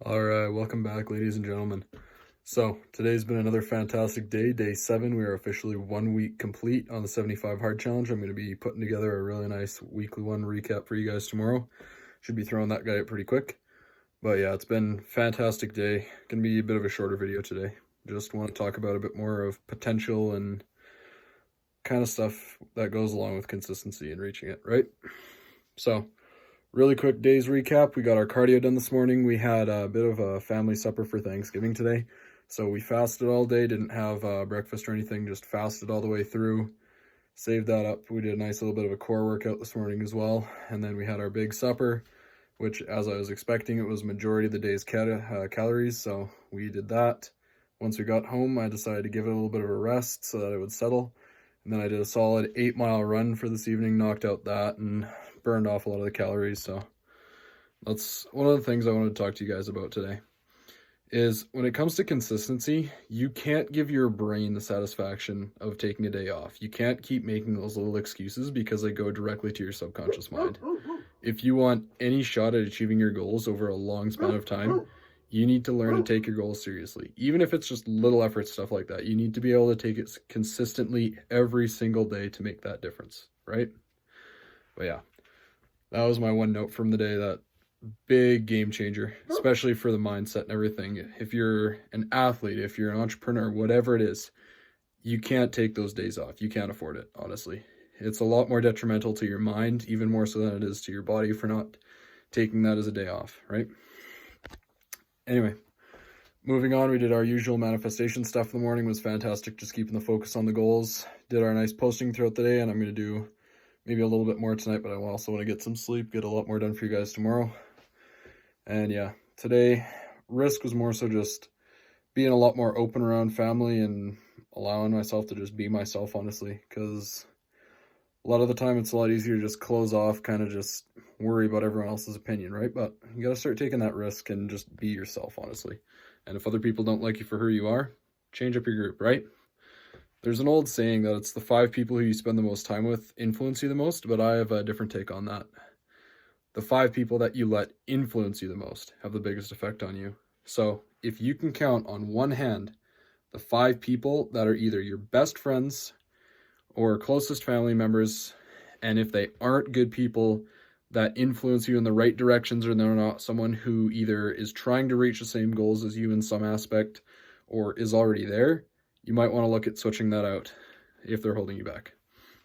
All right, welcome back, ladies and gentlemen. So, today's been another fantastic day, day 7. We are officially 1 week complete on the 75 hard challenge. I'm going to be putting together a really nice weekly one recap for you guys tomorrow. Should be throwing that guy out pretty quick. But yeah, it's been a fantastic day. Going to be a bit of a shorter video today. Just want to talk about a bit more of potential and kind of stuff that goes along with consistency and reaching it, right? So, really quick day's recap. We got our cardio done this morning. We had a bit of a family supper for Thanksgiving today. So we fasted all day, didn't have breakfast or anything, just fasted all the way through. Saved that up. We did a nice little bit of a core workout this morning as well. And then we had our big supper, which as I was expecting, it was majority of the day's calories. So we did that. Once we got home, I decided to give it a little bit of a rest so that it would settle. And then I did a solid 8-mile run for this evening, knocked out that and burned off a lot of the calories. So that's one of the things I wanted to talk to you guys about today. Is when it comes to consistency, you can't give your brain the satisfaction of taking a day off. You can't keep making those little excuses because they go directly to your subconscious mind. If you want any shot at achieving your goals over a long span of time, you need to learn to take your goals seriously. Even if it's just little effort stuff like that, you need to be able to take it consistently every single day to make that difference, right? But yeah, that was my one note from the day. That big game changer, especially for the mindset and everything. If you're an athlete, if you're an entrepreneur, whatever it is, you can't take those days off. You can't afford it, honestly. It's a lot more detrimental to your mind, even more so than it is to your body for not taking that as a day off, right? Anyway, moving on, we did our usual manifestation stuff in the morning. It was fantastic, just keeping the focus on the goals. Did our nice posting throughout the day, and I'm going to do maybe a little bit more tonight, but I also want to get some sleep, get a lot more done for you guys tomorrow. And yeah, today, risk was more so just being a lot more open around family and allowing myself to just be myself, honestly, because a lot of the time it's a lot easier to just close off, kind of just worry about everyone else's opinion, right? But you got to start taking that risk and just be yourself, honestly. And if other people don't like you for who you are, change up your group, right? There's an old saying that it's the 5 people who you spend the most time with influence you the most, but I have a different take on that. The 5 people that you let influence you the most have the biggest effect on you. So if you can count on one hand the 5 people that are either your best friends or closest family members, and if they aren't good people that influence you in the right directions, or they're not someone who either is trying to reach the same goals as you in some aspect or is already there, you might want to look at switching that out if they're holding you back.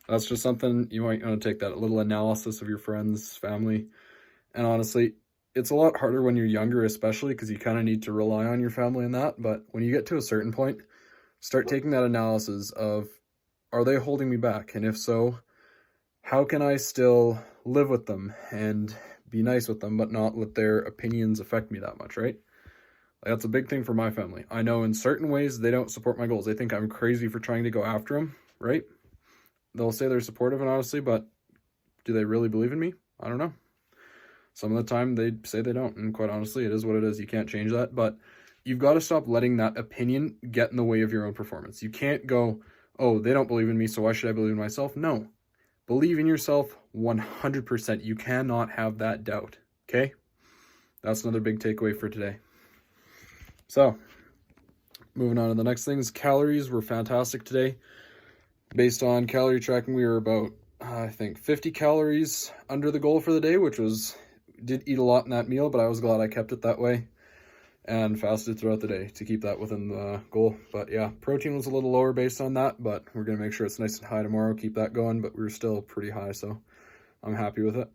That's just something you might want to take that little analysis of your friends, family. And honestly, it's a lot harder when you're younger, especially because you kind of need to rely on your family in that. But when you get to a certain point, start taking that analysis of, are they holding me back? And if so, how can I still live with them and be nice with them, but not let their opinions affect me that much, right? That's a big thing for my family. I know in certain ways they don't support my goals. They think I'm crazy for trying to go after them, right? They'll say they're supportive, and honestly, but do they really believe in me? I don't know. Some of the time they say they don't, and quite honestly, it is what it is. You can't change that, but you've got to stop letting that opinion get in the way of your own performance. You can't go, oh, they don't believe in me, so why should I believe in myself? No. Believe in yourself 100%. You cannot have that doubt, okay? That's another big takeaway for today. So, moving on to the next things. Calories were fantastic today. Based on calorie tracking, we were about, I think, 50 calories under the goal for the day, which was, did eat a lot in that meal, but I was glad I kept it that way and fasted throughout the day to keep that within the goal. But yeah, protein was a little lower based on that, but we're going to make sure it's nice and high tomorrow, keep that going, but we were still pretty high, so I'm happy with it.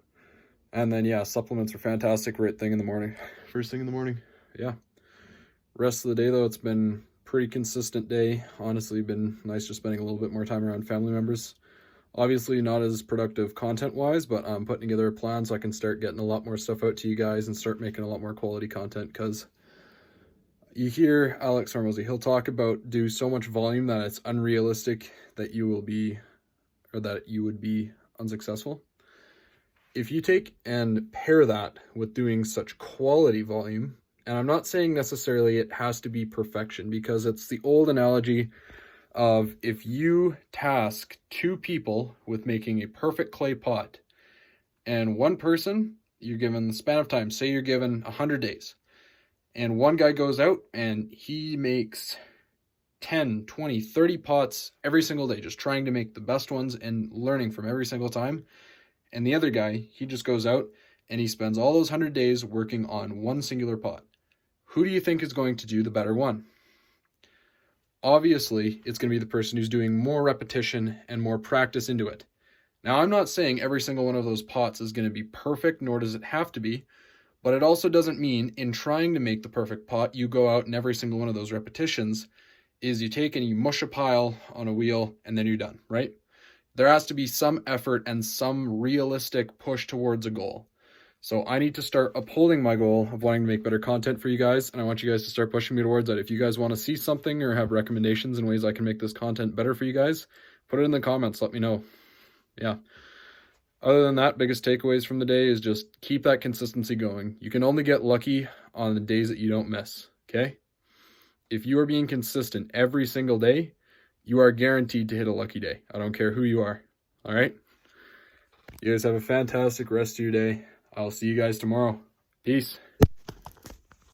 And then yeah, supplements are fantastic, right thing in the morning, first thing in the morning. Yeah, rest of the day though, it's been pretty consistent day. Honestly, been nice just spending a little bit more time around family members. Obviously not as productive content-wise, but I'm putting together a plan so I can start getting a lot more stuff out to you guys and start making a lot more quality content, because you hear Alex Hormozy, he'll talk about do so much volume that it's unrealistic that you will be, or that you would be unsuccessful. If you take and pair that with doing such quality volume, and I'm not saying necessarily it has to be perfection, because it's the old analogy of if you task 2 people with making a perfect clay pot, and one person, you're given the span of time, say you're given 100 days, And one guy goes out and he makes 10, 20, 30 pots every single day, just trying to make the best ones and learning from every single time. And the other guy, he just goes out and he spends all those 100 days working on one singular pot. Who do you think is going to do the better one? Obviously, it's going to be the person who's doing more repetition and more practice into it. Now, I'm not saying every single one of those pots is going to be perfect, nor does it have to be, but it also doesn't mean in trying to make the perfect pot, you go out and every single one of those repetitions is you take and you mush a pile on a wheel and then you're done, right? There has to be some effort and some realistic push towards a goal. So I need to start upholding my goal of wanting to make better content for you guys, and I want you guys to start pushing me towards that. If you guys want to see something or have recommendations and ways I can make this content better for you guys, put it in the comments, let me know. Yeah. Other than that, biggest takeaways from the day is just keep that consistency going. You can only get lucky on the days that you don't miss, okay? If you are being consistent every single day, you are guaranteed to hit a lucky day. I don't care who you are, all right? You guys have a fantastic rest of your day. I'll see you guys tomorrow. Peace.